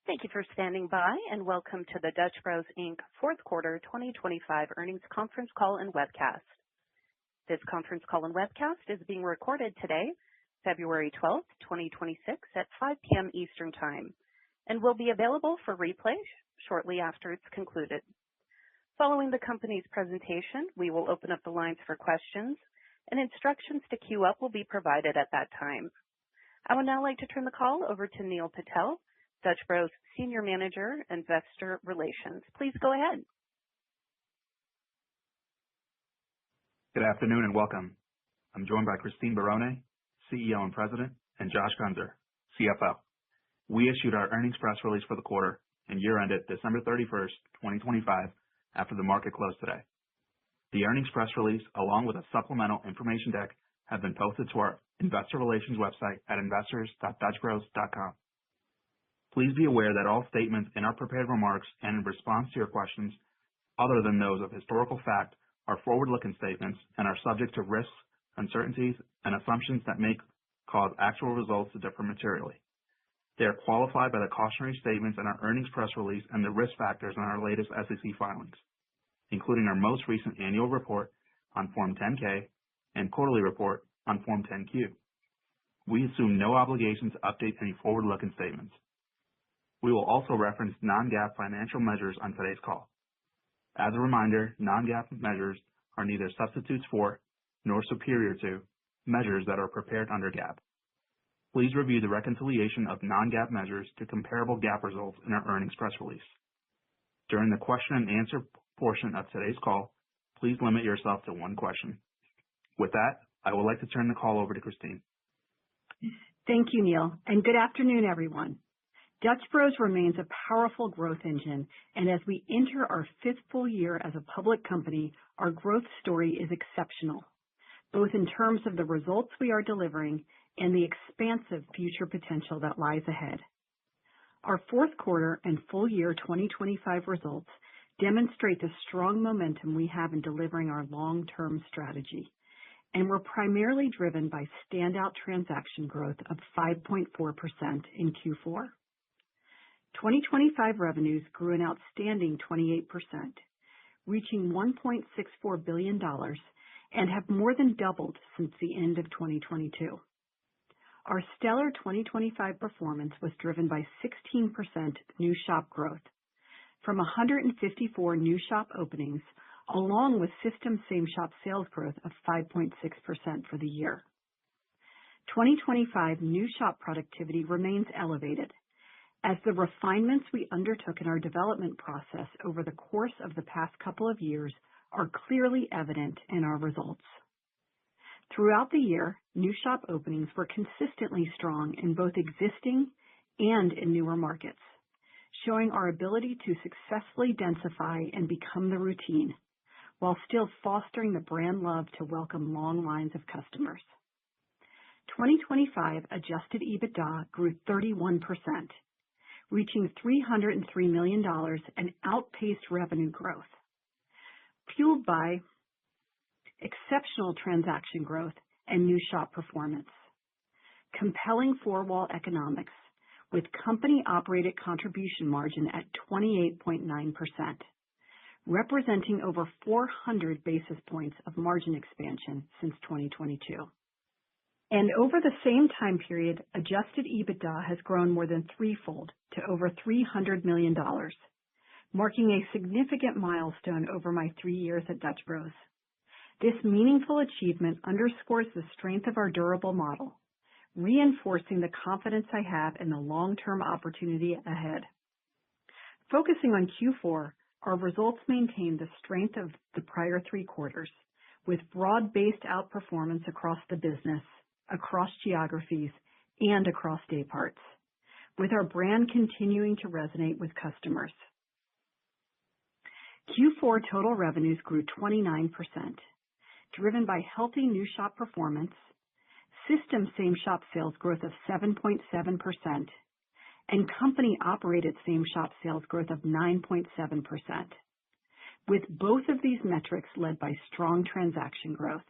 Thank you for standing by, and welcome to the Dutch Bros, Inc. Fourth Quarter 2025 Earnings Conference Call and Webcast. This conference call and webcast is being recorded today, February 12th, 2026, at 5 P.M. Eastern Time, and will be available for replay shortly after it's concluded. Following the company's presentation, we will open up the lines for questions, and instructions to queue up will be provided at that time. I would now like to turn the call over to Neil Patel, Dutch Bros Senior Manager, Investor Relations. Please go ahead. Good afternoon and welcome. I'm joined by Christine Barone, CEO and President, and Josh Gunter, CFO. We issued our earnings press release for the quarter and year ended December 31st, 2025, after the market closed today. The earnings press release, along with a supplemental information deck, have been posted to our investor relations website at investors.dutchbros.com. Please be aware that all statements in our prepared remarks and in response to your questions, other than those of historical fact, are forward-looking statements and are subject to risks, uncertainties, and assumptions that may cause actual results to differ materially. They are qualified by the cautionary statements in our earnings press release and the risk factors in our latest SEC filings, including our most recent annual report on Form 10-K and quarterly report on Form 10-Q. We assume no obligation to update any forward-looking statements. We will also reference non-GAAP financial measures on today's call. As a reminder, non-GAAP measures are neither substitutes for nor superior to measures that are prepared under GAAP. Please review the reconciliation of non-GAAP measures to comparable GAAP results in our earnings press release. During the question and answer portion of today's call, please limit yourself to one question. With that, I would like to turn the call over to Christine. Thank you, Neil, and good afternoon, everyone. Dutch Bros remains a powerful growth engine, and as we enter our fifth full year as a public company, our growth story is exceptional, both in terms of the results we are delivering and the expansive future potential that lies ahead. Our fourth quarter and full year 2025 results demonstrate the strong momentum we have in delivering our long-term strategy, and were primarily driven by standout transaction growth of 5.4% in Q4. 2025 revenues grew an outstanding 28%, reaching $1.64 billion, and have more than doubled since the end of 2022. Our stellar 2025 performance was driven by 16% new shop growth from 154 new shop openings, along with system same-shop sales growth of 5.6% for the year. 2025 new shop productivity remains elevated, as the refinements we undertook in our development process over the course of the past couple of years are clearly evident in our results. Throughout the year, new shop openings were consistently strong in both existing and in newer markets, showing our ability to successfully densify and become the routine, while still fostering the brand love to welcome long lines of customers. 2025 adjusted EBITDA grew 31%, reaching $303 million, and outpaced revenue growth, fueled by exceptional transaction growth and new shop performance, compelling four-wall economics with company-operated contribution margin at 28.9%, representing over 400 basis points of margin expansion since 2022. And over the same time period, adjusted EBITDA has grown more than threefold to over $300 million, marking a significant milestone over my 3 years at Dutch Bros. This meaningful achievement underscores the strength of our durable model, reinforcing the confidence I have in the long-term opportunity ahead. Focusing on Q4, our results maintain the strength of the prior 3 quarters, with broad-based outperformance across the business, across geographies, and across day parts, with our brand continuing to resonate with customers. Q4 total revenues grew 29%, driven by healthy new shop performance, system same-shop sales growth of 7.7%, and company-operated same-shop sales growth of 9.7%, with both of these metrics led by strong transaction growth.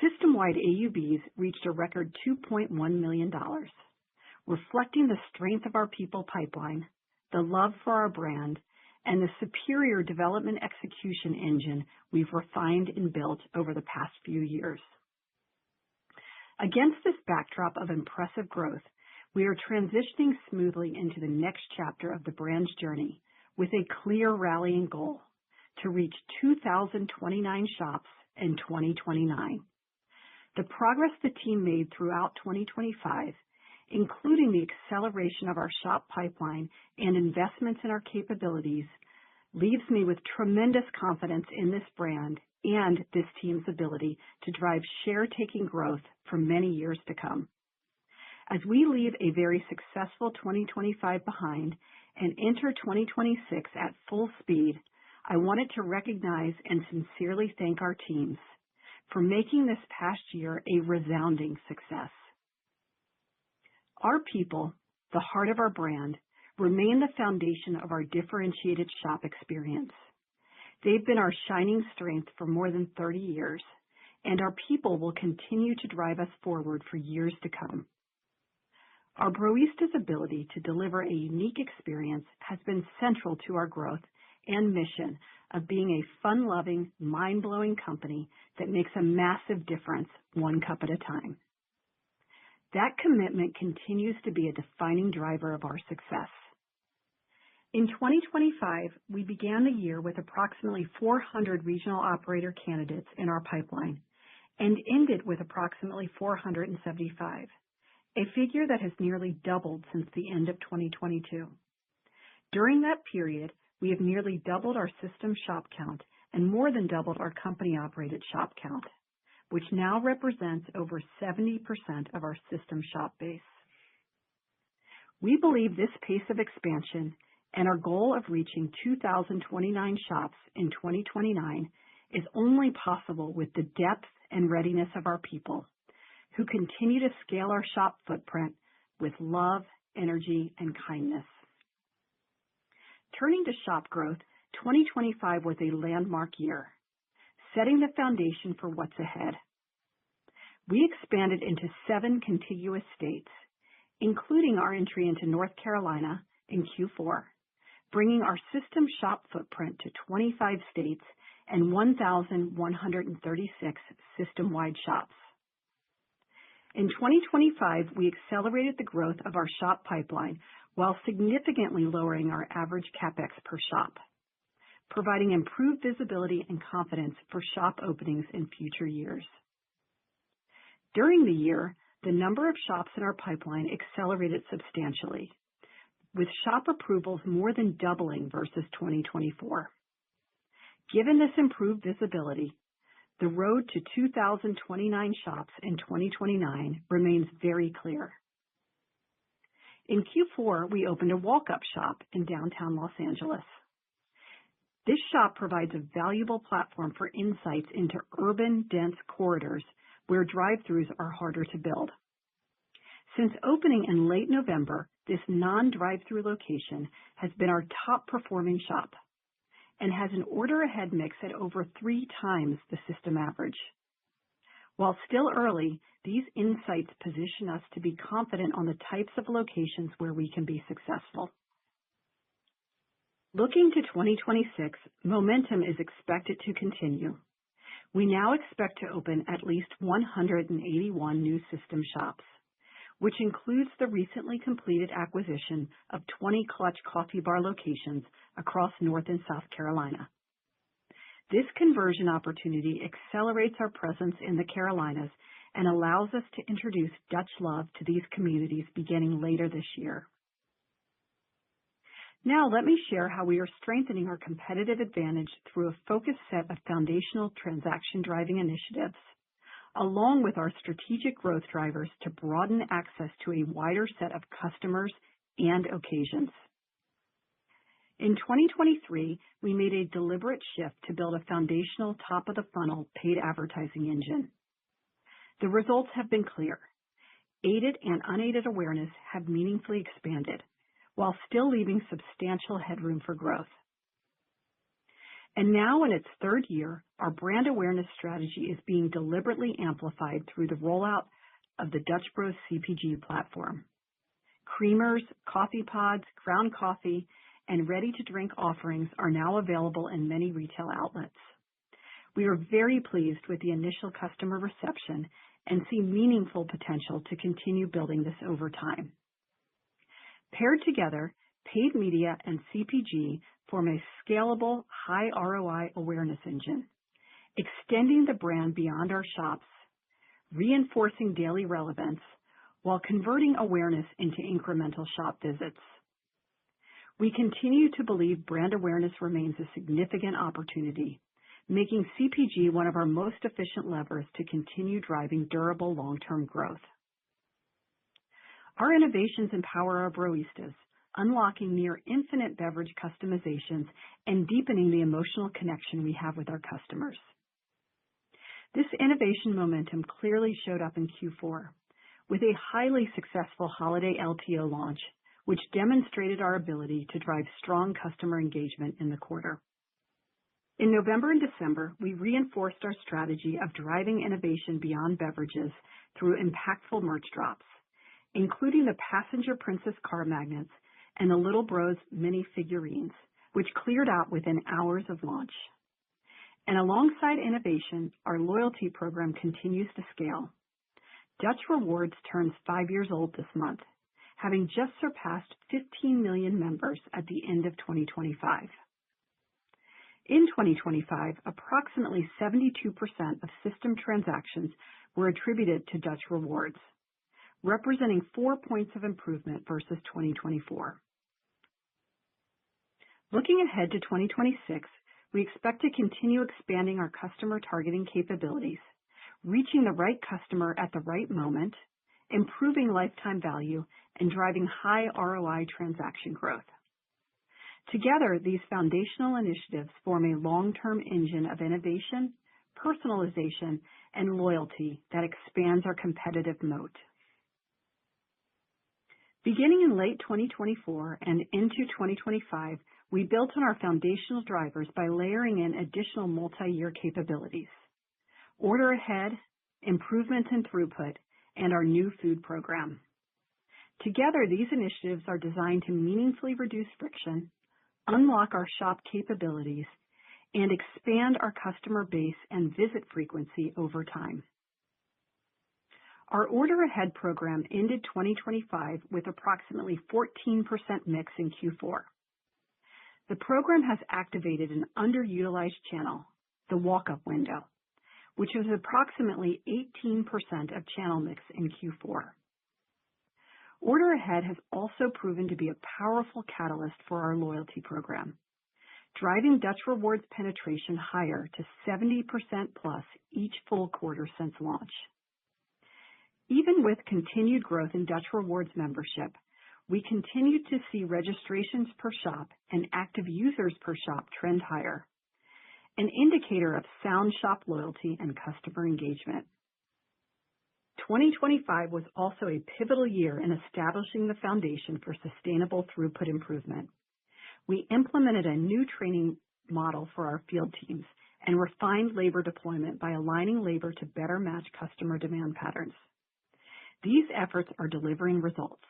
System-wide AUVs reached a record $2.1 million, reflecting the strength of our people pipeline, the love for our brand, and the superior development execution engine we've refined and built over the past few years. Against this backdrop of impressive growth, we are transitioning smoothly into the next chapter of the brand's journey with a clear rallying goal to reach 2,029 shops in 2029. The progress the team made throughout 2025, including the acceleration of our shop pipeline and investments in our capabilities, leaves me with tremendous confidence in this brand and this team's ability to drive share-taking growth for many years to come. As we leave a very successful 2025 behind and enter 2026 at full speed, I wanted to recognize and sincerely thank our teams for making this past year a resounding success. Our people, the heart of our brand, remain the foundation of our differentiated shop experience. They've been our shining strength for more than 30 years, and our people will continue to drive us forward for years to come. Our Broistas' ability to deliver a unique experience has been central to our growth and mission of being a fun-loving, mind-blowing company that makes a massive difference one cup at a time. That commitment continues to be a defining driver of our success. In 2025, we began the year with approximately 400 regional operator candidates in our pipeline and ended with approximately 475, a figure that has nearly doubled since the end of 2022. During that period, we have nearly doubled our system shop count and more than doubled our company-operated shop count, which now represents over 70% of our system shop base. We believe this pace of expansion and our goal of reaching 2,029 shops in 2029 is only possible with the depth and readiness of our people, who continue to scale our shop footprint with love, energy, and kindness. Turning to shop growth, 2025 was a landmark year, setting the foundation for what's ahead. We expanded into 7 contiguous states, including our entry into North Carolina in Q4, bringing our system shop footprint to 25 states and 1,136 system-wide shops. In 2025, we accelerated the growth of our shop pipeline while significantly lowering our average CapEx per shop, providing improved visibility and confidence for shop openings in future years. During the year, the number of shops in our pipeline accelerated substantially, with shop approvals more than doubling versus 2024. Given this improved visibility, the road to 2,029 shops in 2029 remains very clear. In Q4, we opened a walk-up shop in downtown Los Angeles. This shop provides a valuable platform for insights into urban, dense corridors where drive-thrus are harder to build. Since opening in late November, this non-drive-thru location has been our top-performing shop and has an order-ahead mix at over 3 times the system average. While still early, these insights position us to be confident on the types of locations where we can be successful. Looking to 2026, momentum is expected to continue. We now expect to open at least 181 new system shops, which includes the recently completed acquisition of 20 Clutch Coffee Bar locations across North and South Carolina. This conversion opportunity accelerates our presence in the Carolinas and allows us to introduce Dutch Love to these communities beginning later this year. Now let me share how we are strengthening our competitive advantage through a focused set of foundational transaction-driving initiatives, along with our strategic growth drivers to broaden access to a wider set of customers and occasions. In 2023, we made a deliberate shift to build a foundational top-of-the-funnel paid advertising engine. The results have been clear. Aided and unaided awareness have meaningfully expanded, while still leaving substantial headroom for growth. And now in its 3rd year, our brand awareness strategy is being deliberately amplified through the rollout of the Dutch Bros CPG platform. Creamers, coffee pods, ground coffee, and ready-to-drink offerings are now available in many retail outlets. We are very pleased with the initial customer reception and see meaningful potential to continue building this over time. Paired together, paid media and CPG form a scalable, high ROI awareness engine, extending the brand beyond our shops, reinforcing daily relevance, while converting awareness into incremental shop visits. We continue to believe brand awareness remains a significant opportunity, making CPG one of our most efficient levers to continue driving durable long-term growth. Our innovations empower our Broistas, unlocking near infinite beverage customizations and deepening the emotional connection we have with our customers. This innovation momentum clearly showed up in Q4, with a highly successful holiday LTO launch, which demonstrated our ability to drive strong customer engagement in the quarter. In November and December, we reinforced our strategy of driving innovation beyond beverages through impactful merch drops, including the Passenger Princess car magnets and the Little Bros mini figurines, which cleared out within hours of launch. And alongside innovation, our loyalty program continues to scale. Dutch Rewards turns 5 years old this month, having just surpassed 15 million members at the end of 2025. In 2025, approximately 72% of system transactions were attributed to Dutch Rewards, representing 4 points of improvement versus 2024. Looking ahead to 2026, we expect to continue expanding our customer targeting capabilities, reaching the right customer at the right moment, improving lifetime value, and driving high ROI transaction growth. Together, these foundational initiatives form a long-term engine of innovation, personalization, and loyalty that expands our competitive moat. Beginning in late 2024 and into 2025, we built on our foundational drivers by layering in additional multi-year capabilities: order ahead, improvements in throughput, and our new food program. Together, these initiatives are designed to meaningfully reduce friction, unlock our shop capabilities, and expand our customer base and visit frequency over time. Our order ahead program ended 2025 with approximately 14% mix in Q4. The program has activated an underutilized channel, the walk-up window, which was approximately 18% of channel mix in Q4. Order ahead has also proven to be a powerful catalyst for our loyalty program, driving Dutch Rewards penetration higher to 70% plus each full quarter since launch. Even with continued growth in Dutch Rewards membership, we continue to see registrations per shop and active users per shop trend higher, an indicator of sound shop loyalty and customer engagement. 2025 was also a pivotal year in establishing the foundation for sustainable throughput improvement. We implemented a new training model for our field teams and refined labor deployment by aligning labor to better match customer demand patterns. These efforts are delivering results,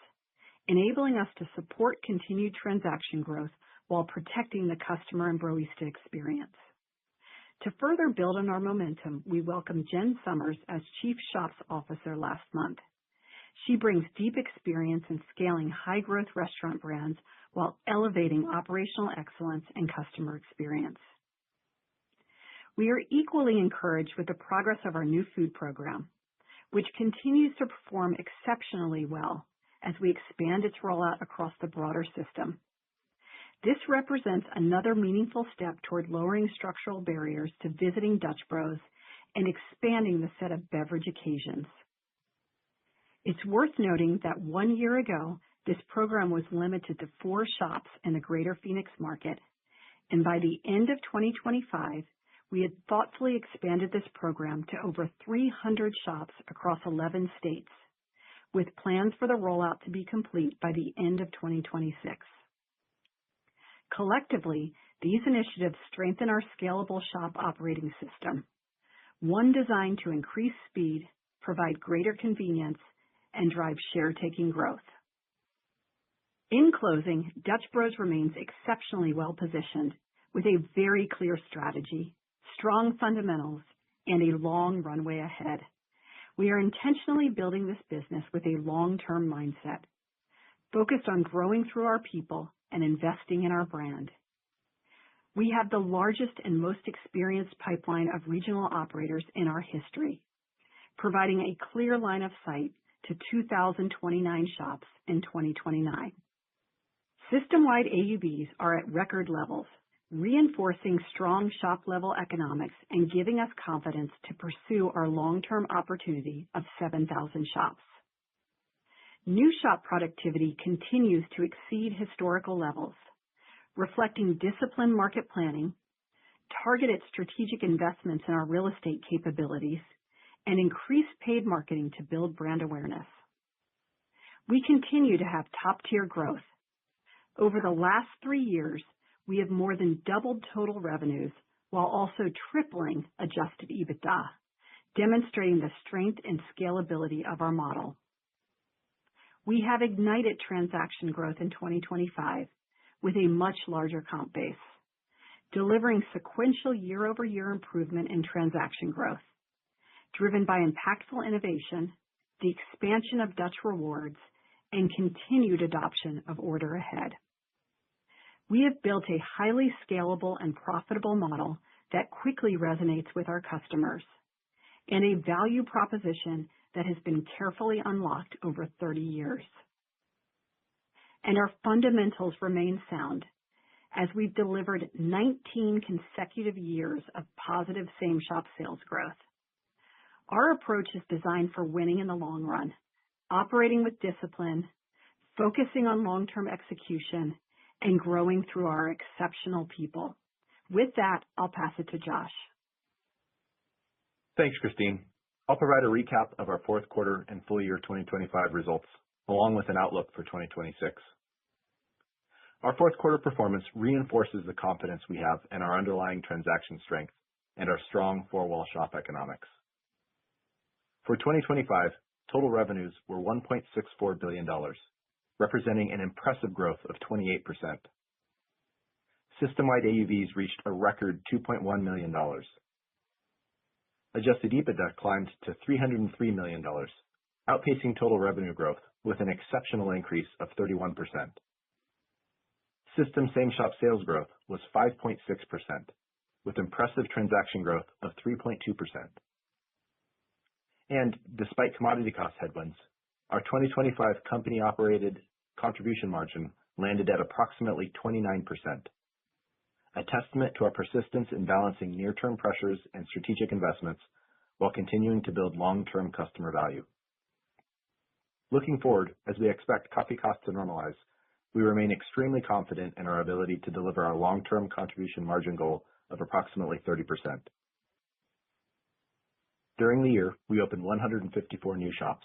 enabling us to support continued transaction growth while protecting the customer and Broista experience. To further build on our momentum, we welcomed Jen Summers as Chief Shops Officer last month. She brings deep experience in scaling high-growth restaurant brands while elevating operational excellence and customer experience. We are equally encouraged with the progress of our new food program, which continues to perform exceptionally well as we expand its rollout across the broader system. This represents another meaningful step toward lowering structural barriers to visiting Dutch Bros and expanding the set of beverage occasions. It's worth noting that 1 year ago, this program was limited to 4 shops in the greater Phoenix market, and by the end of 2025, we had thoughtfully expanded this program to over 300 shops across 11 states, with plans for the rollout to be complete by the end of 2026. Collectively, these initiatives strengthen our scalable shop operating system, one designed to increase speed, provide greater convenience, and drive share-taking growth. In closing, Dutch Bros remains exceptionally well positioned with a very clear strategy, strong fundamentals, and a long runway ahead. We are intentionally building this business with a long-term mindset, focused on growing through our people and investing in our brand. We have the largest and most experienced pipeline of regional operators in our history, providing a clear line of sight to 2,029 shops in 2029. System-wide AUVs are at record levels, reinforcing strong shop-level economics and giving us confidence to pursue our long-term opportunity of 7,000 shops. New shop productivity continues to exceed historical levels, reflecting disciplined market planning, targeted strategic investments in our real estate capabilities, and increased paid marketing to build brand awareness. We continue to have top-tier growth. Over the last 3 years, we have more than doubled total revenues while also tripling adjusted EBITDA, demonstrating the strength and scalability of our model. We have ignited transaction growth in 2025 with a much larger comp base, delivering sequential year-over-year improvement in transaction growth, driven by impactful innovation, the expansion of Dutch Rewards, and continued adoption of Order Ahead. We have built a highly scalable and profitable model that quickly resonates with our customers, and a value proposition that has been carefully unlocked over 30 years. And our fundamentals remain sound as we've delivered 19 consecutive years of positive same-shop sales growth. Our approach is designed for winning in the long run, operating with discipline, focusing on long-term execution, and growing through our exceptional people. With that, I'll pass it to Josh. Thanks, Christine. I'll provide a recap of our fourth quarter and full year 2025 results, along with an outlook for 2026. Our fourth quarter performance reinforces the confidence we have in our underlying transaction strength and our strong four-wall shop economics. For 2025, total revenues were $1.64 billion, representing an impressive growth of 28%. System-wide AUVs reached a record $2.1 million. Adjusted EBITDA climbed to $303 million, outpacing total revenue growth with an exceptional increase of 31%. System same-shop sales growth was 5.6%, with impressive transaction growth of 3.2%. And despite commodity cost headwinds, our 2025 company-operated contribution margin landed at approximately 29%, a testament to our persistence in balancing near-term pressures and strategic investments while continuing to build long-term customer value. Looking forward, as we expect coffee costs to normalize, we remain extremely confident in our ability to deliver our long-term contribution margin goal of approximately 30%. During the year, we opened 154 new shops,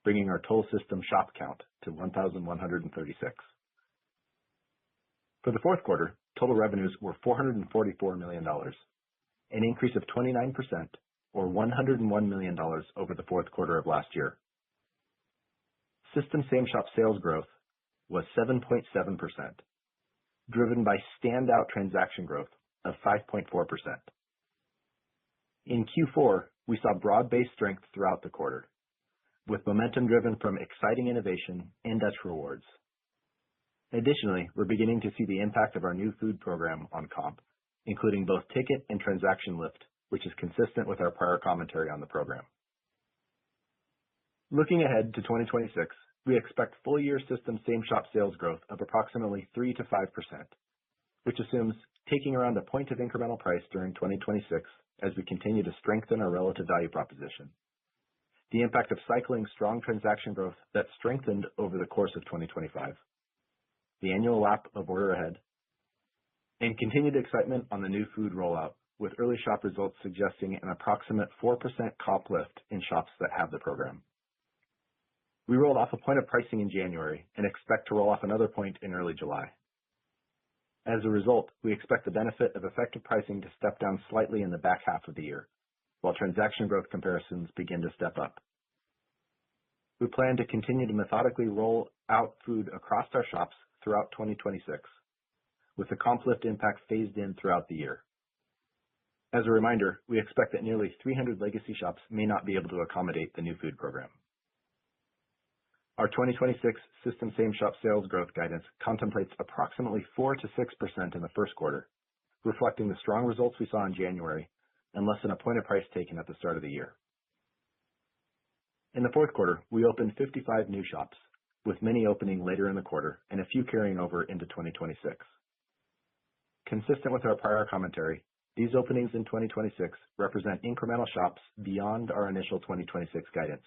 bringing our total system shop count to 1,136. For the fourth quarter, total revenues were $444 million, an increase of 29% or $101 million over the fourth quarter of last year. System same-shop sales growth was 7.7%, driven by standout transaction growth of 5.4%. In Q4, we saw broad-based strength throughout the quarter, with momentum driven from exciting innovation and Dutch Rewards. Additionally, we're beginning to see the impact of our new food program on comp, including both ticket and transaction lift, which is consistent with our prior commentary on the program. Looking ahead to 2026, we expect full-year system same-shop sales growth of approximately 3 to 5%, which assumes taking around a point of incremental price during 2026 as we continue to strengthen our relative value proposition, the impact of cycling strong transaction growth that strengthened over the course of 2025, the annual lap of Order Ahead, and continued excitement on the new food rollout, with early shop results suggesting an approximate 4% comp lift in shops that have the program. We rolled off a point of pricing in January and expect to roll off another point in early July. As a result, we expect the benefit of effective pricing to step down slightly in the back half of the year, while transaction growth comparisons begin to step up. We plan to continue to methodically roll out food across our shops throughout 2026, with the comp lift impact phased in throughout the year. As a reminder, we expect that nearly 300 legacy shops may not be able to accommodate the new food program. Our 2026 system same-shop sales growth guidance contemplates approximately 4 to 6% in the first quarter, reflecting the strong results we saw in January and less than a point of price taken at the start of the year. In the fourth quarter, we opened 55 new shops, with many opening later in the quarter and a few carrying over into 2026. Consistent with our prior commentary, these openings in 2026 represent incremental shops beyond our initial 2026 guidance,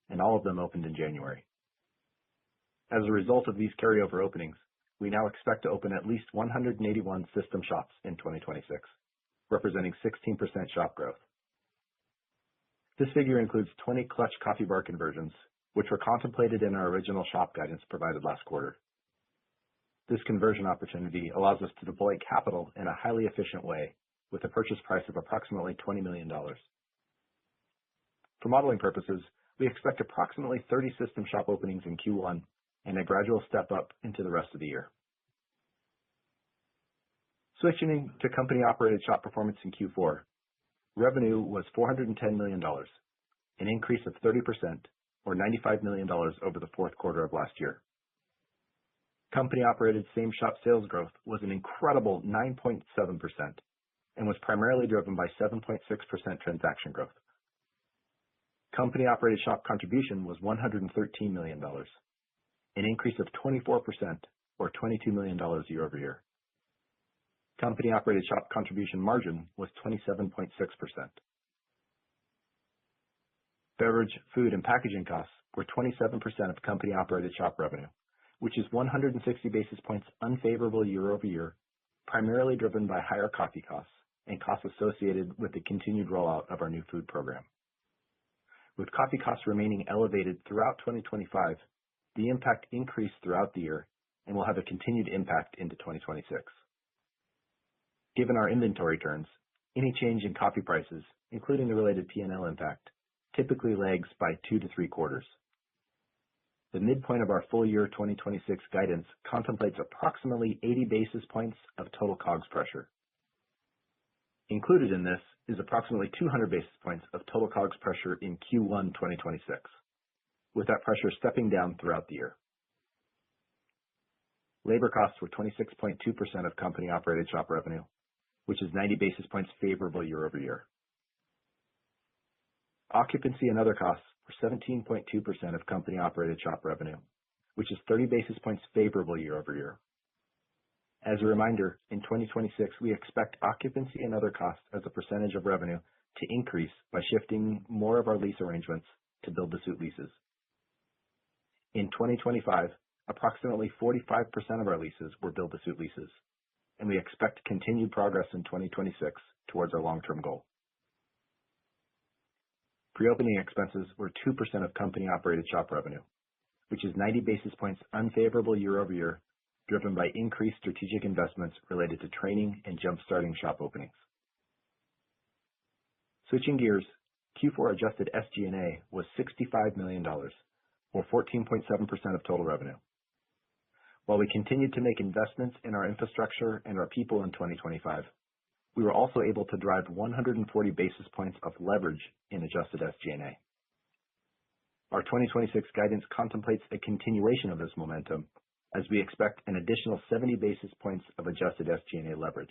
and all of them opened in January. As a result of these carryover openings, we now expect to open at least 181 system shops in 2026, representing 16% shop growth. This figure includes 20 Clutch coffee bar conversions, which were contemplated in our original shop guidance provided last quarter. This conversion opportunity allows us to deploy capital in a highly efficient way, with a purchase price of approximately $20 million. For modeling purposes, we expect approximately 30 system shop openings in Q1 and a gradual step up into the rest of the year. Switching to company-operated shop performance in Q4, revenue was $410 million, an increase of 30%, or $95 million over the fourth quarter of last year. Company-operated same-shop sales growth was an incredible 9.7% and was primarily driven by 7.6% transaction growth. Company-operated shop contribution was $113 million, an increase of 24%, or $22 million year over year. Company-operated shop contribution margin was 27.6%. Beverage, food, and packaging costs were 27% of company-operated shop revenue, which is 160 basis points unfavorable year over year, primarily driven by higher coffee costs and costs associated with the continued rollout of our new food program. With coffee costs remaining elevated throughout 2025, the impact increased throughout the year and will have a continued impact into 2026. Given our inventory turns, any change in coffee prices, including the related P&L impact, typically lags by 2 to 3 quarters. The midpoint of our full year 2026 guidance contemplates approximately 80 basis points of total COGS pressure. Included in this is approximately 200 basis points of total COGS pressure in Q1 2026, with that pressure stepping down throughout the year. Labor costs were 26.2% of company-operated shop revenue, which is 90 basis points favorable year over year. Occupancy and other costs were 17.2% of company-operated shop revenue, which is 30 basis points favorable year over year. As a reminder, in 2026, we expect occupancy and other costs as a percentage of revenue to increase by shifting more of our lease arrangements to build-to-suit leases. In 2025, approximately 45% of our leases were build-to-suit leases, and we expect continued progress in 2026 towards our long-term goal. Pre-opening expenses were 2% of company-operated shop revenue, which is 90 basis points unfavorable year over year, driven by increased strategic investments related to training and jump-starting shop openings. Switching gears, Q4 adjusted SG&A was $65 million, or 14.7% of total revenue. While we continued to make investments in our infrastructure and our people in 2025, we were also able to drive 140 basis points of leverage in adjusted SG&A. Our 2026 guidance contemplates a continuation of this momentum, as we expect an additional 70 basis points of adjusted SG&A leverage.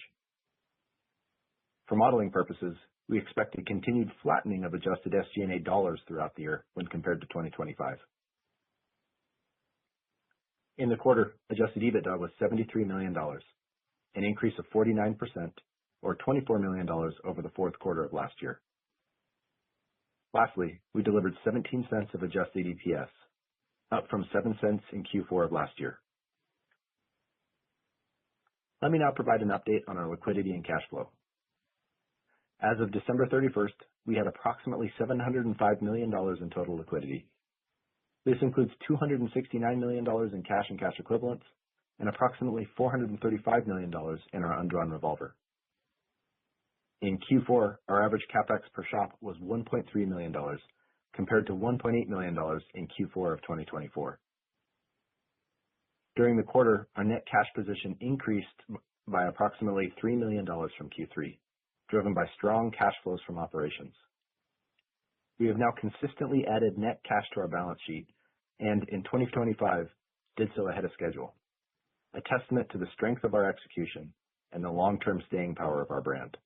For modeling purposes, we expect a continued flattening of adjusted SG&A dollars throughout the year when compared to 2025. In the quarter, adjusted EBITDA was $73 million, an increase of 49%, or $24 million over the fourth quarter of last year. Lastly, we delivered 17 cents of adjusted EPS, up from 7 cents in Q4 of last year. Let me now provide an update on our liquidity and cash flow. As of December 31st, we had approximately $705 million in total liquidity. This includes $269 million in cash and cash equivalents and approximately $435 million in our undrawn revolver. In Q4, our average CapEx per shop was $1.3 million, compared to $1.8 million in Q4 of 2024. During the quarter, our net cash position increased by approximately $3 million from Q3, driven by strong cash flows from operations. We have now consistently added net cash to our balance sheet and in 2025 did so ahead of schedule, a testament to the strength of our execution and the long-term staying power of our brand.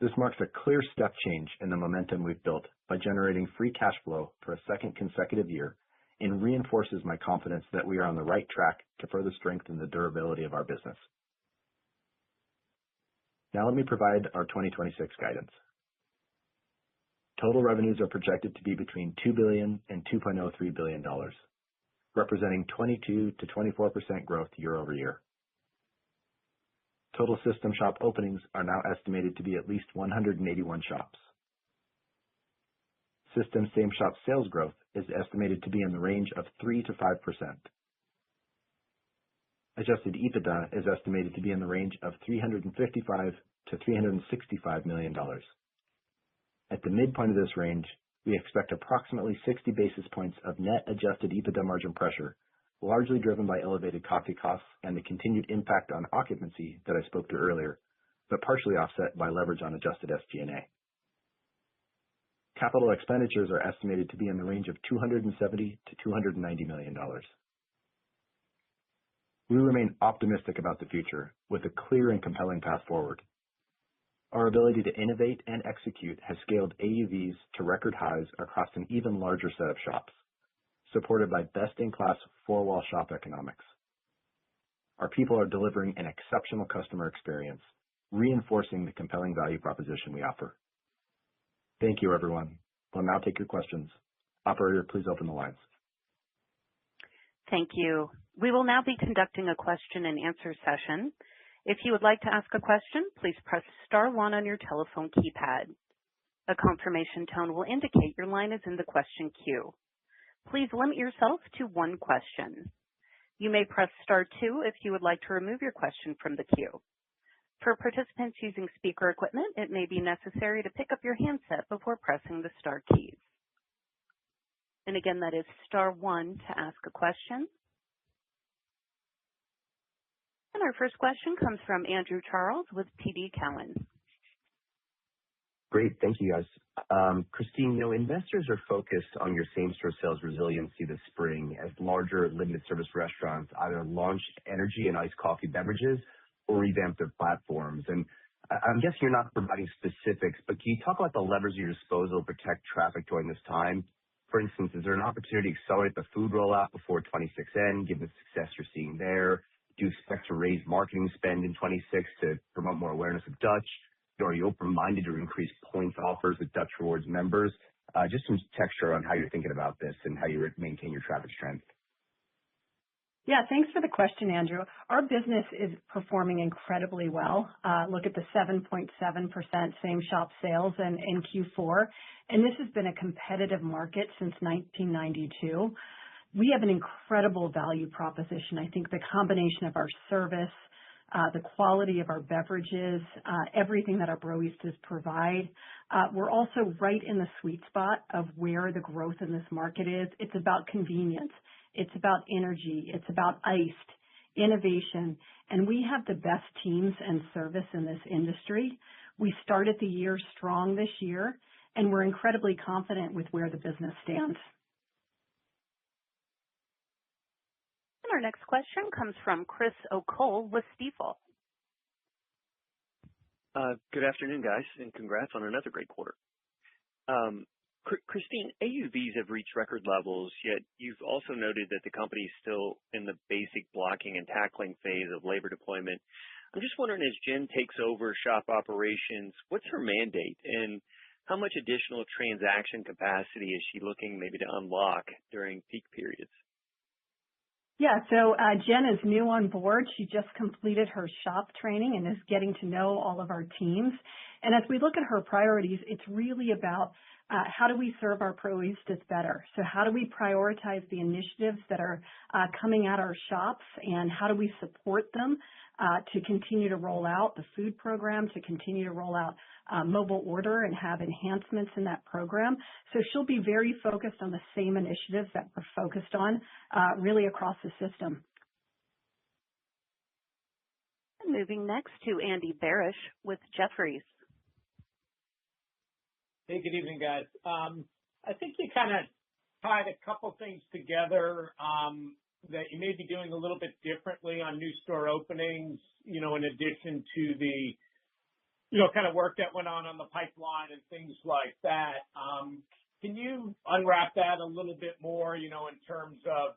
This marks a clear step change in the momentum we've built by generating free cash flow for a second consecutive year and reinforces my confidence that we are on the right track to further strengthen the durability of our business. Now let me provide our 2026 guidance. Total revenues are projected to be between $2 billion and $2.03 billion, representing 22 to 24% growth year over year. Total system shop openings are now estimated to be at least 181 shops. System same-shop sales growth is estimated to be in the range of 3 to 5%. Adjusted EBITDA is estimated to be in the range of $355 to $365 million. At the midpoint of this range, we expect approximately 60 basis points of net adjusted EBITDA margin pressure, largely driven by elevated coffee costs and the continued impact on occupancy that I spoke to earlier, but partially offset by leverage on adjusted SG&A. Capital expenditures are estimated to be in the range of $270 to $290 million. We remain optimistic about the future with a clear and compelling path forward. Our ability to innovate and execute has scaled AUVs to record highs across an even larger set of shops, supported by best-in-class four-wall shop economics. Our people are delivering an exceptional customer experience, reinforcing the compelling value proposition we offer. Thank you, everyone. We'll now take your questions. Operator, please open the lines. Thank you. We will now be conducting a question and answer session. If you would like to ask a question, please press star one on your telephone keypad. A confirmation tone will indicate your line is in the question queue. Please limit yourself to one question. You may press star two if you would like to remove your question from the queue. For participants using speaker equipment, it may be necessary to pick up your handset before pressing the star keys. And again, that is star one to ask a question. And our first question comes from Andrew Charles with TD Cowen. Great. Thank you, guys. Christine, investors are focused on your same-store sales resiliency this spring as larger limited service restaurants either launched energy and iced coffee beverages or revamped their platforms. And I'm guessing you're not providing specifics, but can you talk about the levers at your disposal to protect traffic during this time? For instance, is there an opportunity to accelerate the food rollout before 26 end, given the success you're seeing there? Do you expect to raise marketing spend in 26 to promote more awareness of Dutch? Are you open-minded to increase points offers with Dutch Rewards members? Just some texture on how you're thinking about this and how you maintain your traffic strength. Yeah, thanks for the question, Andrew. Our business is performing incredibly well. Look at the 7.7% same shop sales in Q4, and this has been a competitive market since 1992. We have an incredible value proposition. I think the combination of our service, the quality of our beverages, everything that our Broistas provide. We're also right in the sweet spot of where the growth in this market is. It's about convenience. It's about energy. It's about iced innovation. And we have the best teams and service in this industry. We started the year strong this year, and we're incredibly confident with where the business stands. Our next question comes from Chris O'Cull with Stifel. Good afternoon, guys, and congrats on another great quarter. Christine, AUVs have reached record levels, yet you've also noted that the company is still in the basic blocking and tackling phase of labor deployment. I'm just wondering, as Jen takes over shop operations, what's her mandate and how much additional transaction capacity is she looking maybe to unlock during peak periods? Yeah, so Jen is new on board. She just completed her shop training and is getting to know all of our teams. And as we look at her priorities, it's really about how do we serve our Broistas better? So how do we prioritize the initiatives that are coming at our shops, and how do we support them to continue to roll out the food program, to continue to roll out mobile order and have enhancements in that program. So she'll be very focused on the same initiatives that we're focused on really across the system. Moving next to Andy Barish with Jefferies. Hey, good evening, guys. I think you kind of tied a couple things together that you may be doing a little bit differently on new store openings, in addition to the, kind of work that went on the pipeline and things like that. Can you unwrap that a little bit more, in terms of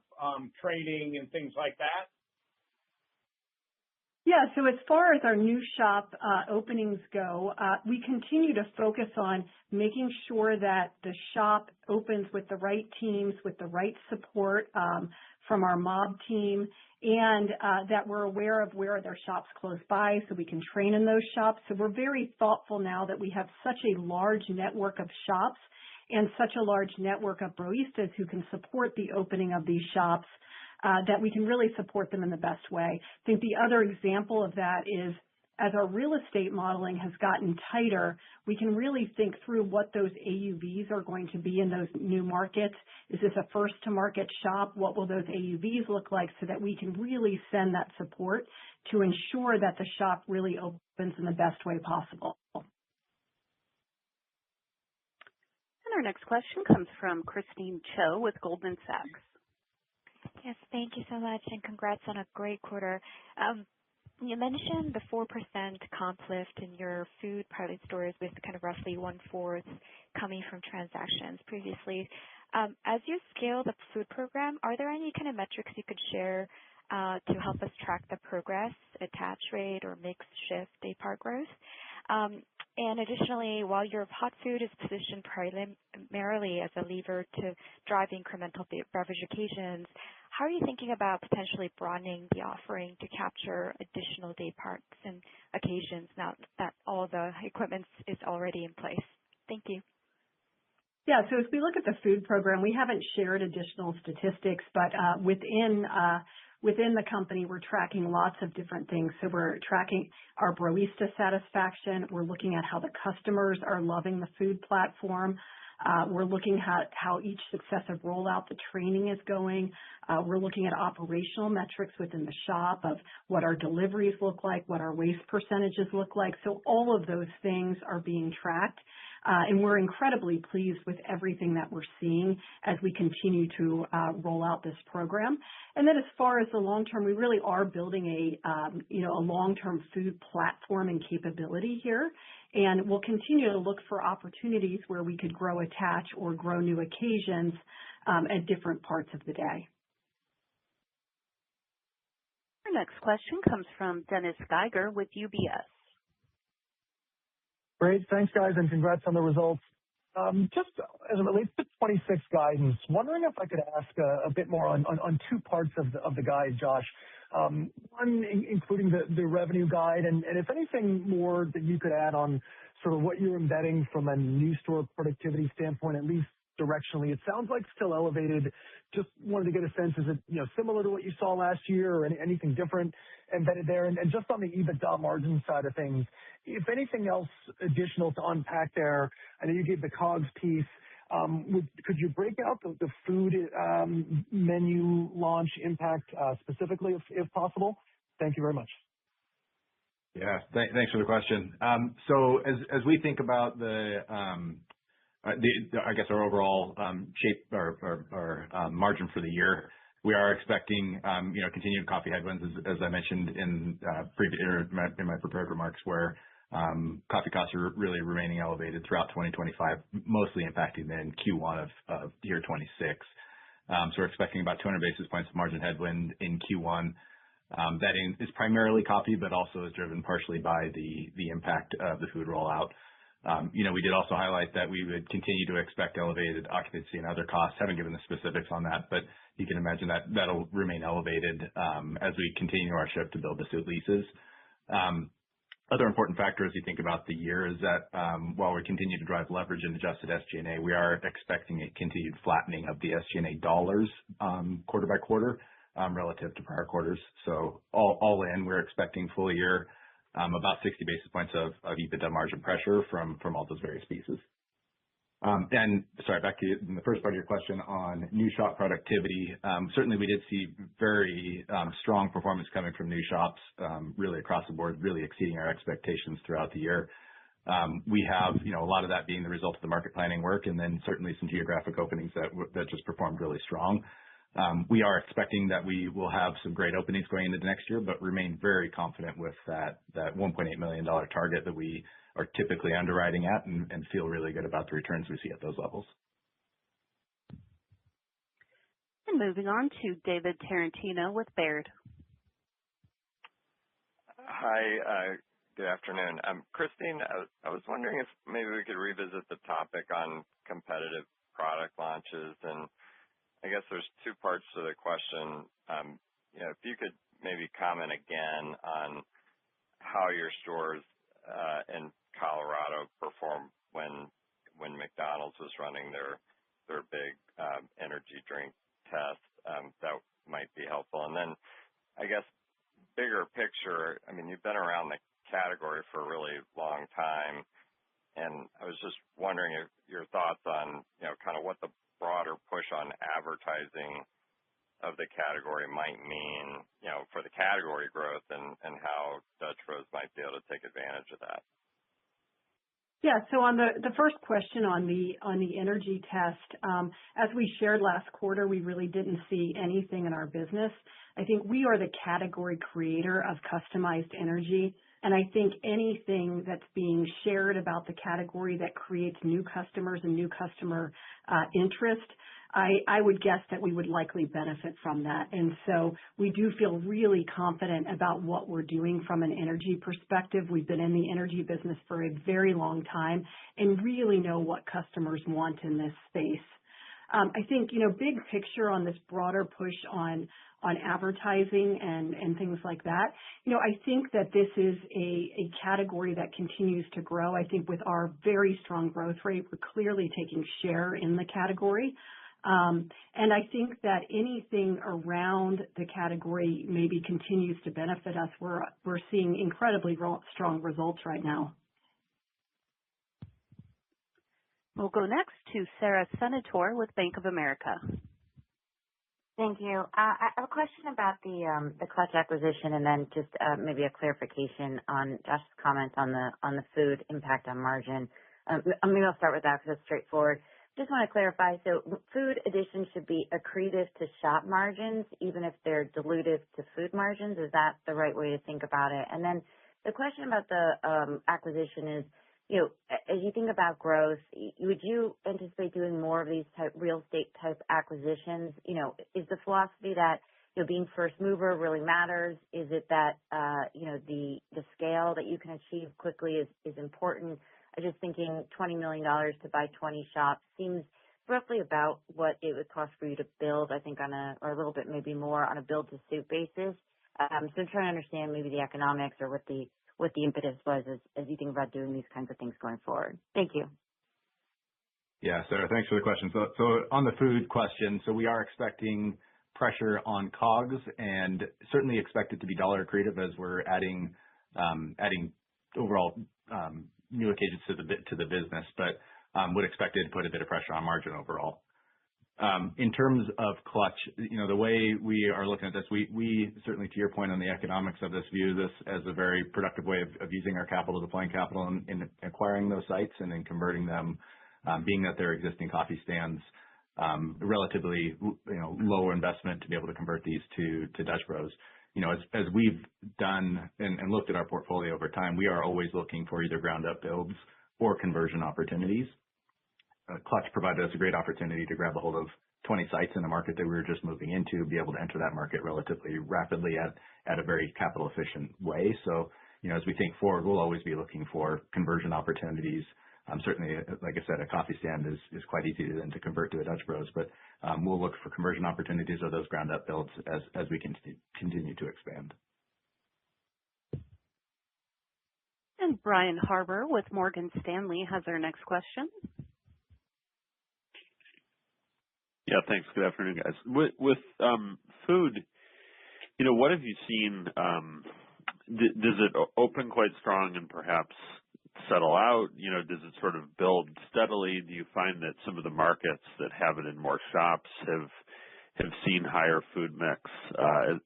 training and things like that? Yeah, so as far as our new shop openings go, we continue to focus on making sure that the shop opens with the right teams, with the right support from our mob team, and that we're aware of where there are shops close by so we can train in those shops. So we're very thoughtful now that we have such a large network of shops and such a large network of Broistas who can support the opening of these shops, that we can really support them in the best way. I think the other example of that is as our real estate modeling has gotten tighter, we can really think through what those AUVs are going to be in those new markets. Is this a first to market shop? What will those AUVs look like so that we can really send that support to ensure that the shop really opens in the best way possible. And our next question comes from Christine Cho with Goldman Sachs. Yes, thank you so much, and congrats on a great quarter. You mentioned the 4% comp lift in your food pilot stores with kind of roughly 1/4 coming from transactions previously. As you scale the food program, are there any kind of metrics you could share to help us track the progress, attach rate, or mix shift day part growth? And additionally, while your hot food is positioned primarily as a lever to drive incremental beverage occasions, how are you thinking about potentially broadening the offering to capture additional day parts and occasions now that all the equipment is already in place? Thank you. Yeah, so as we look at the food program, we haven't shared additional statistics, but within the company, we're tracking lots of different things. So we're tracking our Broista satisfaction. We're looking at how the customers are loving the food platform. We're looking at how each successive rollout, the training is going. We're looking at operational metrics within the shop of what our deliveries look like, what our waste percentages look like. So all of those things are being tracked. And we're incredibly pleased with everything that we're seeing as we continue to roll out this program. And then as far as the long term, we really are building a long-term food platform and capability here. And we'll continue to look for opportunities where we could grow attach or grow new occasions at different parts of the day. Our next question comes from Dennis Geiger with UBS. Great. Thanks, guys, and congrats on the results. Just as it relates to 26 guidance, wondering if I could ask a bit more on two parts of the guide, Josh. One, including the revenue guide, and if anything more that you could add on sort of what you're embedding from a new store productivity standpoint, at least directionally. It sounds like still elevated. Just wanted to get a sense, is it similar to what you saw last year or anything different embedded there? And just on the EBITDA margin side of things, if anything else additional to unpack there, I know you gave the COGS piece. Could you break out the food menu launch impact specifically if possible? Thank you very much. Yeah, thanks for the question. So as we think about I guess our overall shape or margin for the year, we are expecting continued coffee headwinds, as I mentioned in my prepared remarks, where coffee costs are really remaining elevated throughout 2025, mostly impacting then Q1 of year 26. So we're expecting about 200 basis points of margin headwind in Q1. That is primarily coffee, but also is driven partially by the impact of the food rollout. We did also highlight that we would continue to expect elevated occupancy and other costs. Haven't given the specifics on that, but you can imagine that that'll remain elevated as we continue our shift to build-to-suit leases. Other important factor as you think about the year is that while we continue to drive leverage in adjusted SG&A, we are expecting a continued flattening of the SG&A dollars quarter by quarter relative to prior quarters. So all in, we're expecting full year about 60 basis points of EBITDA margin pressure from all those various pieces. And sorry, back to the first part of your question on new shop productivity. Certainly, we did see very strong performance coming from new shops, really across the board, really exceeding our expectations throughout the year. We have a lot of that being the result of the market planning work, and then certainly some geographic openings that just performed really strong. We are expecting that we will have some great openings going into next year, but remain very confident with that $1.8 million target that we are typically underwriting at and feel really good about the returns we see at those levels. And moving on to David Tarantino with Baird. Hi, good afternoon. Christine, I was wondering if maybe we could revisit the topic on competitive product launches. And I guess there's two parts to the question. If you could maybe comment again on how your stores in Colorado performed when McDonald's was running their big energy drink test, that might be helpful. And then I guess bigger picture, I mean, you've been around the category for a really long time, and I was just wondering if your thoughts on kind of what the broader push on advertising of the category might mean for the category growth and how Dutch Bros might be able to take advantage of that. Yeah. So on the first question on the energy test, as we shared last quarter, we really didn't see anything in our business. I think we are the category creator of customized energy, and I think anything that's being shared about the category that creates new customers and new customer interest, I would guess that we would likely benefit from that. And so we do feel really confident about what we're doing from an energy perspective. We've been in the energy business for a very long time and really know what customers want in this space. I think, big picture on this broader push on advertising and things like that, I think that this is a category that continues to grow. I think with our very strong growth rate, we're clearly taking share in the category. And I think that anything around the category maybe continues to benefit us. We're seeing incredibly strong results right now. We'll go next to Sara Senatore with Bank of America. Thank you. I have a question about the Clutch acquisition, and then just maybe a clarification on Josh's comments on the food impact on margin. Maybe I'll start with that because it's straightforward. Just want to clarify, so food additions should be accretive to shop margins, even if they're dilutive to food margins. Is that the right way to think about it? And then the question about the acquisition is, as you think about growth, would you anticipate doing more of these real estate type acquisitions? Is the philosophy that being first mover really matters? Is it that the scale that you can achieve quickly is important? I'm just thinking $20 million to buy 20 shops seems roughly about what it would cost for you to build, I think, or a little bit maybe more on a build-to-suit basis. So I'm trying to understand maybe the economics or what the impetus was as you think about doing these kinds of things going forward. Thank you. Yeah, Sarah, thanks for the question. So on the food question, so we are expecting pressure on COGS and certainly expect it to be dollar accretive as we're adding overall new occasions to the business, but would expect it to put a bit of pressure on margin overall. In terms of Clutch, the way we are looking at this, we certainly, to your point on the economics of this, view this as a very productive way of using our capital, deploying capital in acquiring those sites and then converting them, being that they're existing coffee stands, relatively lower investment to be able to convert these to Dutch Bros. As we've done and looked at our portfolio over time, we are always looking for either ground up builds or conversion opportunities. Clutch provided us a great opportunity to grab a hold of 20 sites in a market that we were just moving into, be able to enter that market relatively rapidly at a very capital efficient way. So, as we think forward, we'll always be looking for conversion opportunities. Certainly, like I said, a coffee stand is quite easy to convert to a Dutch Bros, but we'll look for conversion opportunities or those ground up builds as we continue to expand. Brian Harbour with Morgan Stanley has our next question. Yeah, thanks. Good afternoon, guys. With food, what have you seen? Does it open quite strong and perhaps settle out? Does it sort of build steadily? Do you find that some of the markets that have it in more shops have seen higher food mix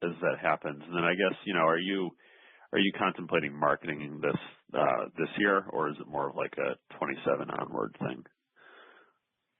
as that happens? And then I guess, are you contemplating marketing this year, or is it more of like a 27 onward thing?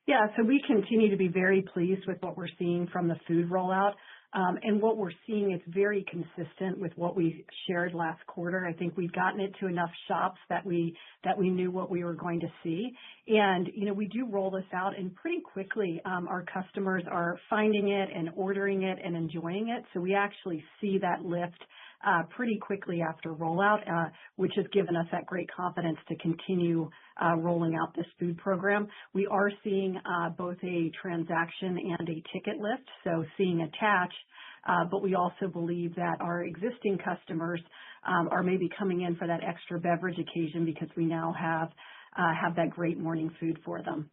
Yeah, so we continue to be very pleased with what we're seeing from the food rollout. And what we're seeing is very consistent with what we shared last quarter. I think we've gotten it to enough shops that we knew what we were going to see. And, we do roll this out, and pretty quickly our customers are finding it and ordering it and enjoying it. So we actually see that lift pretty quickly after rollout, which has given us that great confidence to continue rolling out this food program. We are seeing both a transaction and a ticket lift, so seeing attach, but we also believe that our existing customers are maybe coming in for that extra beverage occasion because we now have that great morning food for them.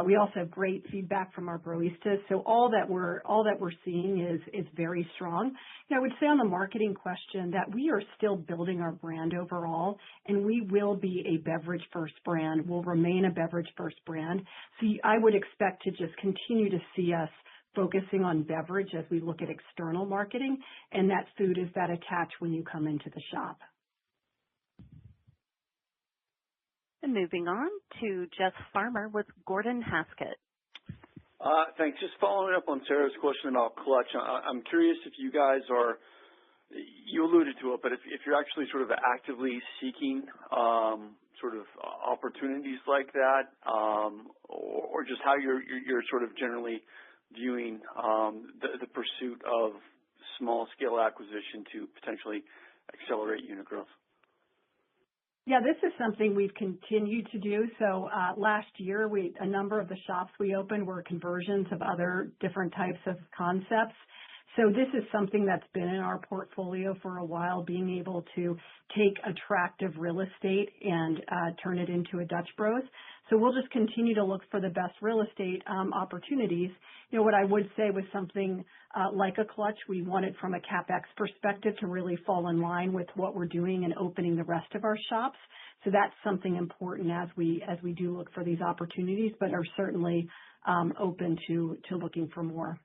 We also have great feedback from our baristas. So all that we're seeing is very strong. I would say on the marketing question that we are still building our brand overall, and we will be a beverage first brand. We'll remain a beverage first brand. So I would expect to just continue to see us focusing on beverage as we look at external marketing, and that food is that attach when you come into the shop. And moving on to Jeff Farmer with Gordon Haskett. Thanks. Just following up on Sarah's question about clutch, I'm curious if you guys you alluded to it, but if you're actually sort of actively seeking sort of opportunities like that, or just how you're sort of generally viewing the pursuit of small scale acquisition to potentially accelerate unit growth. Yeah, this is something we've continued to do. So last year, a number of the shops we opened were conversions of other different types of concepts. So this is something that's been in our portfolio for a while, being able to take attractive real estate and turn it into a Dutch Bros. So we'll just continue to look for the best real estate opportunities. What I would say with something like a clutch, we want it from a CapEx perspective to really fall in line with what we're doing and opening the rest of our shops. So that's something important as we do look for these opportunities, but are certainly open to looking for more.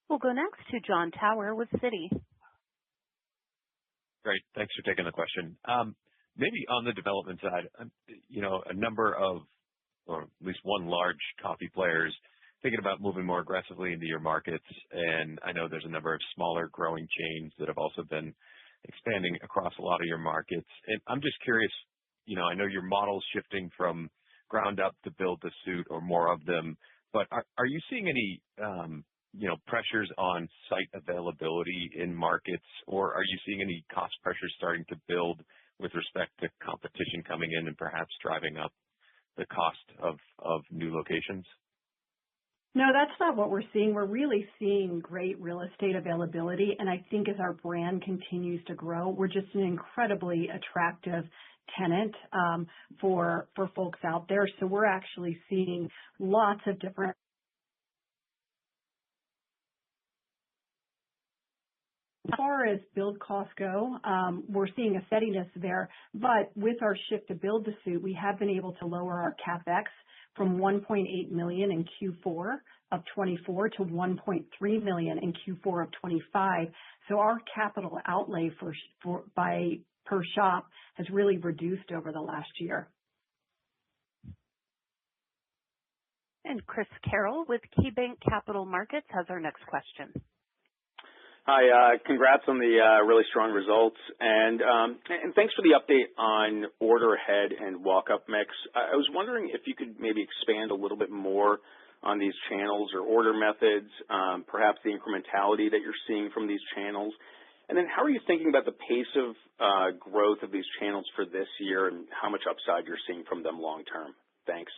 We'll go next to Jon Tower with Citi. Great. Thanks for taking the question. Maybe on the development side, a number of, or at least one large coffee players thinking about moving more aggressively into your markets. And I know there's a number of smaller growing chains that have also been expanding across a lot of your markets. And I'm just curious, I know your model's shifting from ground up to build to suit or more of them, but are you seeing any pressures on site availability in markets, or are you seeing any cost pressures starting to build with respect to competition coming in and perhaps driving up the cost of new locations? No, that's not what we're seeing. We're really seeing great real estate availability, and I think as our brand continues to grow, we're just an incredibly attractive tenant for folks out there. So we're actually seeing lots of different. As far as build costs go, we're seeing a steadiness there, but with our shift to build to suit, we have been able to lower our CapEx from $1.8 million in Q4 of 24 to $1.3 million in Q4 of 25. So our capital outlay per shop has really reduced over the last year. And Chris Carroll with KeyBanc Capital Markets has our next question. Hi, congrats on the really strong results, and thanks for the update on order ahead and walk-up mix. I was wondering if you could maybe expand a little bit more on these channels or order methods, perhaps the incrementality that you're seeing from these channels, and then how are you thinking about the pace of growth of these channels for this year and how much upside you're seeing from them long term? Thanks.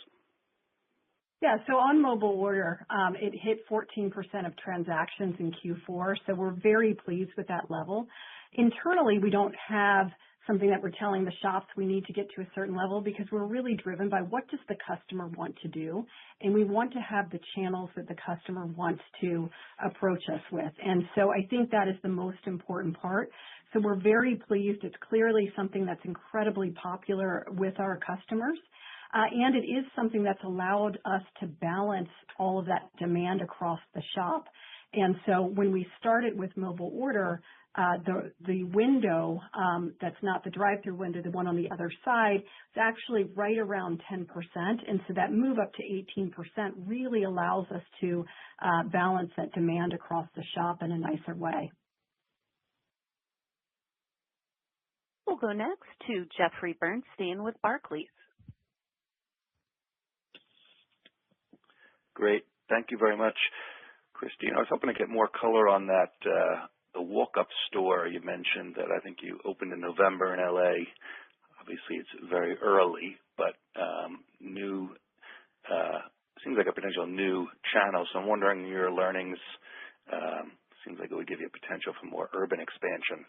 Yeah, so on mobile order, it hit 14% of transactions in Q4, so we're very pleased with that level. Internally, we don't have something that we're telling the shops we need to get to a certain level because we're really driven by what does the customer want to do, and we want to have the channels that the customer wants to approach us with. And so I think that is the most important part. So we're very pleased. It's clearly something that's incredibly popular with our customers. And it is something that's allowed us to balance all of that demand across the shop. And so when we started with mobile order, the window that's not the drive-through window, the one on the other side, is actually right around 10%. And so that move up to 18% really allows us to balance that demand across the shop in a nicer way. We'll go next to Jeffrey Bernstein with Barclays. Great. Thank you very much, Christine. I was hoping to get more color on that, the walk-up store you mentioned that I think you opened in November in LA. Obviously, it's very early, but new, seems like a potential new channel. So I'm wondering your learnings, seems like it would give you a potential for more urban expansion.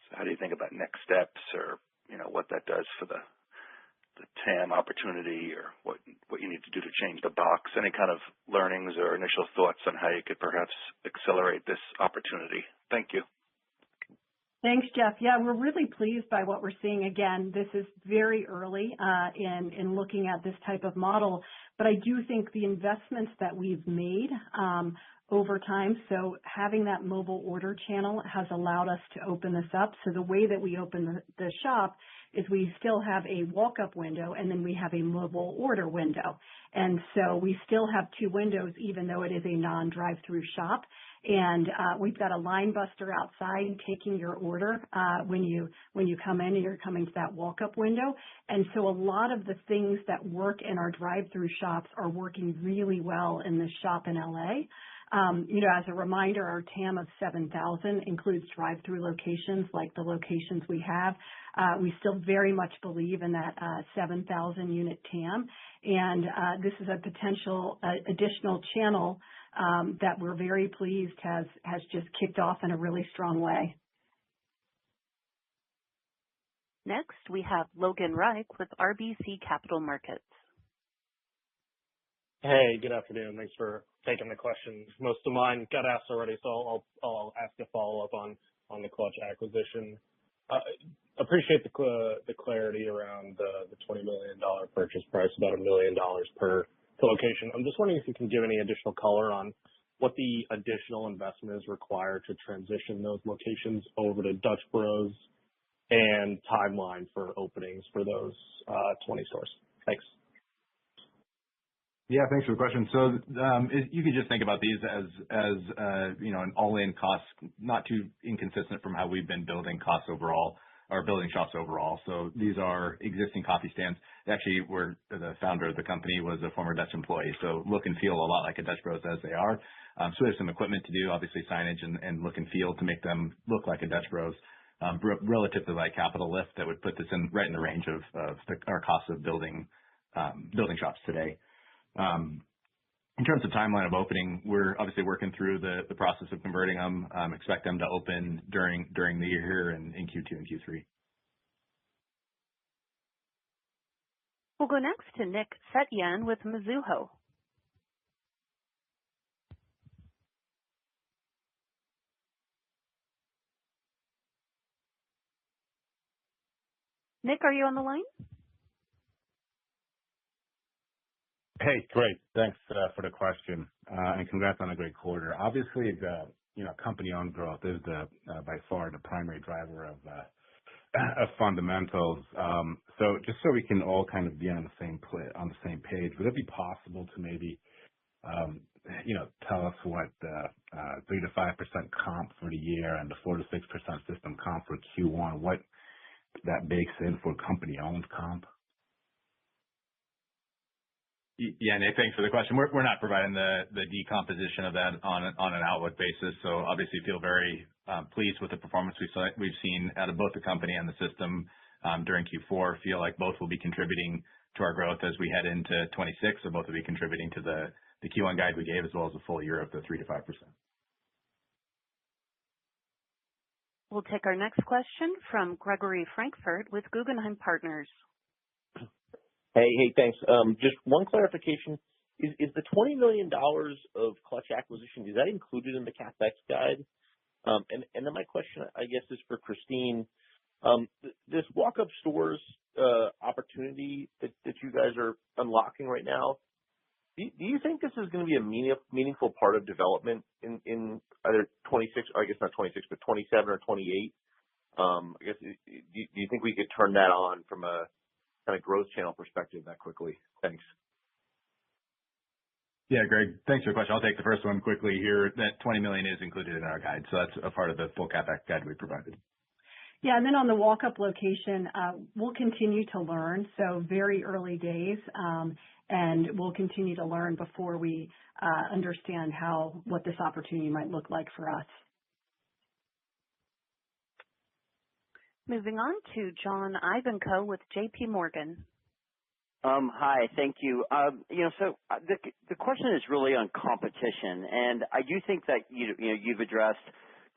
So how do you think about next steps or, what that does for the TAM opportunity or what you need to do to change the box? Any kind of learnings or initial thoughts on how you could perhaps accelerate this opportunity? Thank you. Thanks, Jeff. Yeah, we're really pleased by what we're seeing. Again, this is very early in looking at this type of model, but I do think the investments that we've made over time, so having that mobile order channel has allowed us to open this up. So the way that we open the shop is we still have a walk-up window and then we have a mobile order window. And so we still have two windows even though it is a non-drive-through shop. And we've got a line buster outside taking your order when you come in and you're coming to that walk-up window. And so a lot of the things that work in our drive-through shops are working really well in this shop in LA. As a reminder, our TAM of 7,000 includes drive-through locations like the locations we have. We still very much believe in that 7,000 unit TAM. And this is a potential additional channel that we're very pleased has just kicked off in a really strong way. Next, we have Logan Reich with RBC Capital Markets. Hey, good afternoon. Thanks for taking the questions. Most of mine got asked already, so I'll ask a follow-up on the Clutch acquisition. Appreciate the clarity around the $20 million purchase price, about $1 million per location. I'm just wondering if you can give any additional color on what the additional investment is required to transition those locations over to Dutch Bros and timeline for openings for those 20 stores. Thanks. Yeah, thanks for the question. So you could just think about these as an all-in cost, not too inconsistent from how we've been building costs overall or building shops overall. So these are existing coffee stands. Actually, the founder of the company was a former Dutch employee, so look and feel a lot like a Dutch Bros as they are. So there's some equipment to do, obviously signage and look and feel to make them look like a Dutch Bros. Relative to like capital lift that would put this right in the range of our cost of building shops today. In terms of timeline of opening, we're obviously working through the process of converting them. Expect them to open during the year here in Q2 and Q3. We'll go next to Nick Setyan with Mizuho. Nick, are you on the line? Hey, great. Thanks for the question, and congrats on a great quarter. Obviously, the company-owned growth is by far the primary driver of fundamentals. So just so we can all kind of be on the same page, would it be possible to maybe tell us what the 3 to 5% comp for the year and the 4 to 6% system comp for Q1, what that bakes in for company-owned comp? Yeah, Nick, thanks for the question. We're not providing the decomposition of that on an outlook basis. So obviously feel very pleased with the performance we've seen out of both the company and the system during Q4. Feel like both will be contributing to our growth as we head into 26. So both will be contributing to the Q1 guide we gave, as well as the full year of the 3 to 5%. We'll take our next question from Gregory Frankfurt with Guggenheim Partners. Hey, thanks. Just one clarification. Is the $20 million of Clutch acquisition, is that included in the CapEx guide? And then my question, I guess, is for Christine. This walk-up stores opportunity that you guys are unlocking right now, do you think this is going to be a meaningful part of development in either 26, or I guess not 26, but 27 or 28? I guess, do you think we could turn that on from a kind of growth channel perspective that quickly? Thanks. Yeah, Greg, thanks for your question. I'll take the first one quickly here. That $20 million is included in our guide, so that's a part of the full CapEx guide we provided. Yeah, and then on the walk-up location, we'll continue to learn. So very early days, and we'll continue to learn before we understand what this opportunity might look like for us. Moving on to John Ivankoe with J.P. Morgan. Hi, thank you. So the question is really on competition, and I do think that you've addressed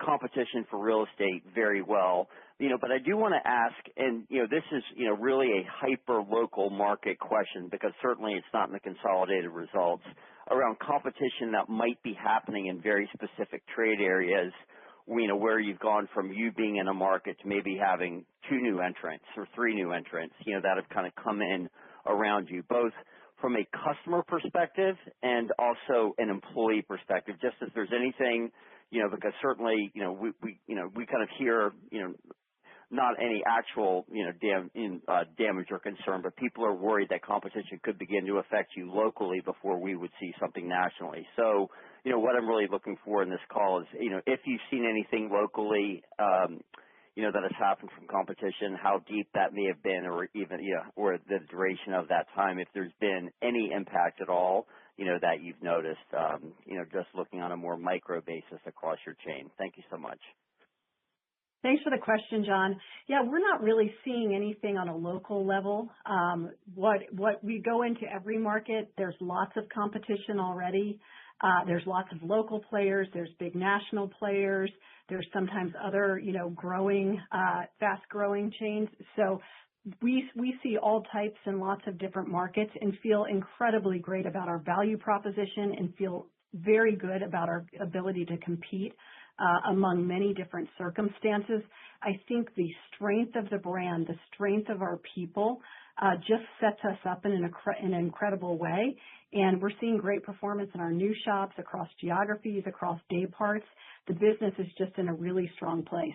competition for real estate very well. But I do want to ask, and this is really a hyper local market question, because certainly it's not in the consolidated results, around competition that might be happening in very specific trade areas. Where you've gone from you being in a market to maybe having 2 new entrants or 3 new entrants, that have kind of come in around you, both from a customer perspective and also an employee perspective. Just if there's anything, because certainly, we kind of hear, not any actual, damage or concern, but people are worried that competition could begin to affect you locally before we would see something nationally. So, what I'm really looking for in this call is, if you've seen anything locally, that has happened from competition, how deep that may have been, or even, or the duration of that time, if there's been any impact at all, that you've noticed, just looking on a more micro basis across your chain. Thank you so much. Thanks for the question, John. Yeah, we're not really seeing anything on a local level. What we go into every market, there's lots of competition already. There's lots of local players. There's big national players. There's sometimes other, growing, fast-growing chains. So we see all types in lots of different markets and feel incredibly great about our value proposition and feel very good about our ability to compete among many different circumstances. I think the strength of the brand, the strength of our people, just sets us up in an incredible way. And we're seeing great performance in our new shops across geographies, across day parts. The business is just in a really strong place.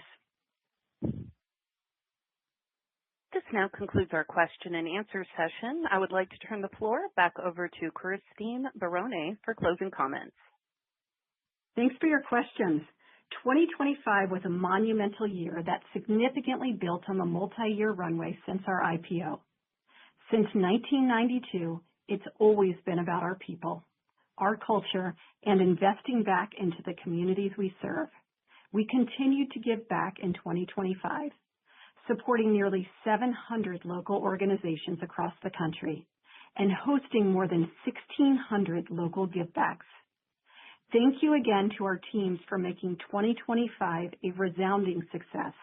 This now concludes our question and answer session. I would like to turn the floor back over to Christine Barone for closing comments. Thanks for your questions. 2025 was a monumental year that significantly built on the multi-year runway since our IPO. Since 1992, it's always been about our people, our culture, and investing back into the communities we serve. We continued to give back in 2025, supporting nearly 700 local organizations across the country and hosting more than 1,600 local givebacks. Thank you again to our teams for making 2025 a resounding success.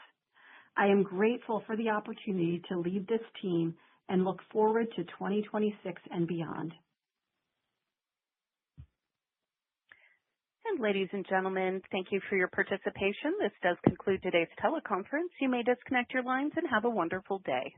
I am grateful for the opportunity to lead this team and look forward to 2026 and beyond. And ladies and gentlemen, thank you for your participation. This does conclude today's teleconference. You may disconnect your lines and have a wonderful day.